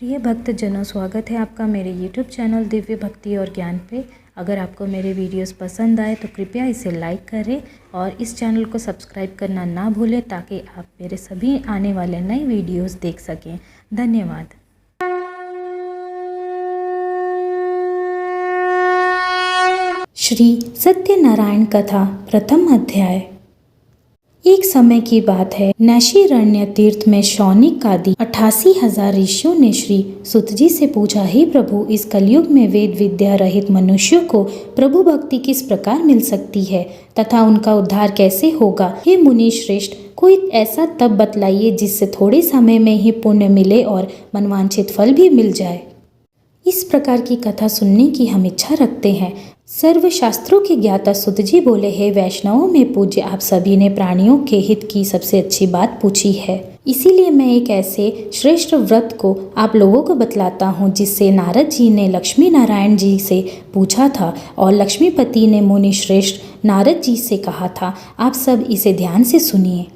प्रिय भक्तजनों, स्वागत है आपका मेरे YouTube चैनल दिव्य भक्ति और ज्ञान पे। अगर आपको मेरे वीडियोस पसंद आए तो कृपया इसे लाइक करें और इस चैनल को सब्सक्राइब करना ना भूलें ताकि आप मेरे सभी आने वाले नए वीडियोस देख सकें। धन्यवाद। श्री सत्यनारायण कथा प्रथम अध्याय। एक समय की बात है, नैशिरण्य तीर्थ में शौनिक आदि 88,000 ऋषियों ने श्री सुतजी से पूछा, हे प्रभु, इस कलयुग में वेद विद्या रहित मनुष्यों को प्रभु भक्ति किस प्रकार मिल सकती है तथा उनका उद्धार कैसे होगा? हे मुनि श्रेष्ठ, कोई ऐसा तप बतलाइए जिससे थोड़े समय में ही पुण्य मिले और मनवांछित फल भी मिल जाए। इस प्रकार की कथा सुनने की हम इच्छा रखते हैं। सर्व शास्त्रों के ज्ञाता सुतजी बोले, हे वैष्णवों में पूज्य, आप सभी ने प्राणियों के हित की सबसे अच्छी बात पूछी है। इसीलिए मैं एक ऐसे श्रेष्ठ व्रत को आप लोगों को बतलाता हूँ जिससे नारद जी ने लक्ष्मी नारायण जी से पूछा था और लक्ष्मीपति ने मुनि श्रेष्ठ नारद जी से कहा था। आप सब इसे ध्यान से सुनिए।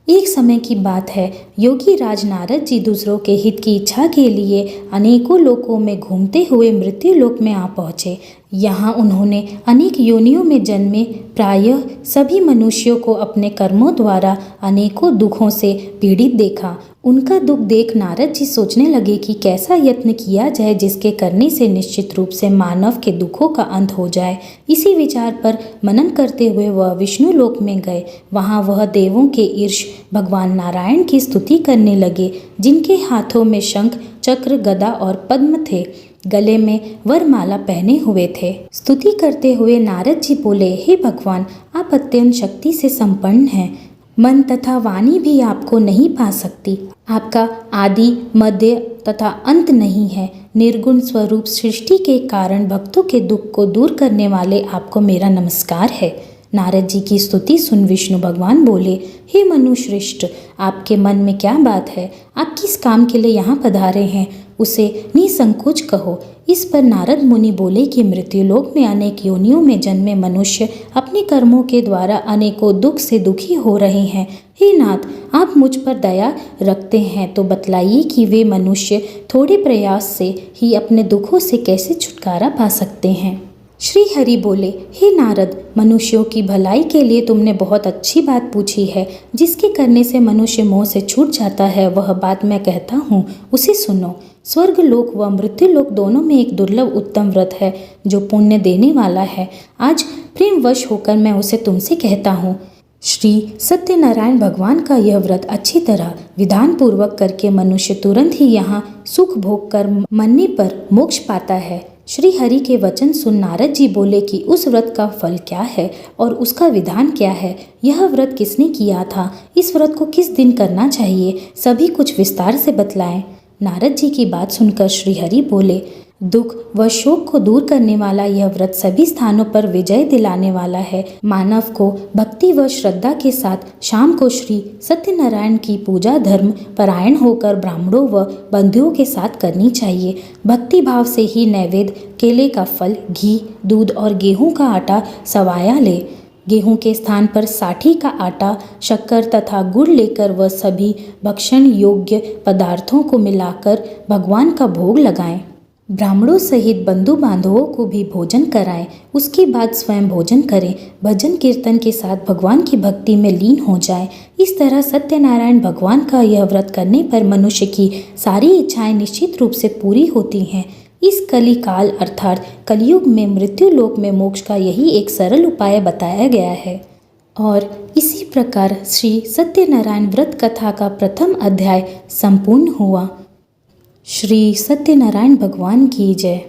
एक समय की बात है, योगी राज नारद जी दूसरों के हित की इच्छा के लिए अनेकों लोकों में घूमते हुए मृत्यु लोक में आ पहुँचे। यहाँ उन्होंने अनेक योनियों में जन्मे प्रायः सभी मनुष्यों को अपने कर्मों द्वारा अनेकों दुखों से पीड़ित देखा। उनका दुख देख नारद जी सोचने लगे कि कैसा यत्न किया जाए जिसके करने से निश्चित रूप से मानव के दुखों का अंत हो जाए। इसी विचार पर मनन करते हुए वह विष्णु लोक में गए। वहाँ वह देवों के ईश भगवान नारायण की स्तुति करने लगे, जिनके हाथों में शंख, चक्र, गदा और पद्म थे। गले में वरमाला पहने हुए थे। स्तुति करते हुए नारद जी बोले, हे भगवान, आप अत्यंत शक्ति से संपन्न हैं। मन तथा वाणी भी आपको नहीं पा सकती। आपका आदि, मध्य तथा अंत नहीं है। निर्गुण स्वरूप सृष्टि के कारण भक्तों के दुख को दूर करने वाले आपको मेरा नमस्कार है। नारद जी की स्तुति सुन विष्णु भगवान बोले, हे मनुश्रेष्ठ, आपके मन में क्या बात है? आप किस काम के लिए यहाँ पधारे हैं, उसे निसंकोच कहो। इस पर नारद मुनि बोले कि मृत्युलोक में अनेक योनियों में जन्मे मनुष्य अपने कर्मों के द्वारा अनेकों दुख से दुखी हो रहे हैं। हे नाथ, आप मुझ पर दया रखते हैं तो बतलाइए कि वे मनुष्य थोड़े प्रयास से ही अपने दुखों से कैसे छुटकारा पा सकते हैं। श्री हरि बोले, हे नारद, मनुष्यों की भलाई के लिए तुमने बहुत अच्छी बात पूछी है। जिसके करने से मनुष्य मोह से छूट जाता है, वह बात मैं कहता हूँ, उसे सुनो। स्वर्ग लोक व मृत्यु लोक दोनों में एक दुर्लभ उत्तम व्रत है जो पुण्य देने वाला है। आज प्रेमवश होकर मैं उसे तुमसे कहता हूँ। श्री सत्यनारायण भगवान का यह व्रत अच्छी तरह विधान पूर्वक करके मनुष्य तुरंत ही यहाँ सुख भोग कर मरने पर मोक्ष पाता है। श्री हरि के वचन सुन नारद जी बोले कि उस व्रत का फल क्या है और उसका विधान क्या है? यह व्रत किसने किया था? इस व्रत को किस दिन करना चाहिए? सभी कुछ विस्तार से बतलाएं। नारद जी की बात सुनकर श्री हरि बोले, दुख व शोक को दूर करने वाला यह व्रत सभी स्थानों पर विजय दिलाने वाला है। मानव को भक्ति व श्रद्धा के साथ शाम को श्री सत्यनारायण की पूजा धर्म परायण होकर ब्राह्मणों व बंधुओं के साथ करनी चाहिए। भक्ति भाव से ही नैवेद्य, केले का फल, घी, दूध और गेहूं का आटा सवाया ले। गेहूं के स्थान पर साठी का आटा, शक्कर तथा गुड़ लेकर वह सभी भक्षण योग्य पदार्थों को मिलाकर भगवान का भोग लगाएं। ब्राह्मणों सहित बंधु बांधवों को भी भोजन कराएं। उसके बाद स्वयं भोजन करें। भजन कीर्तन के साथ भगवान की भक्ति में लीन हो जाएं। इस तरह सत्यनारायण भगवान का यह व्रत करने पर मनुष्य की सारी इच्छाएं निश्चित रूप से पूरी होती हैं। इस कली काल अर्थात कलयुग में मृत्यु लोक में मोक्ष का यही एक सरल उपाय बताया गया है। और इसी प्रकार श्री सत्यनारायण व्रत कथा का प्रथम अध्याय संपूर्ण हुआ। श्री सत्यनारायण भगवान की जय।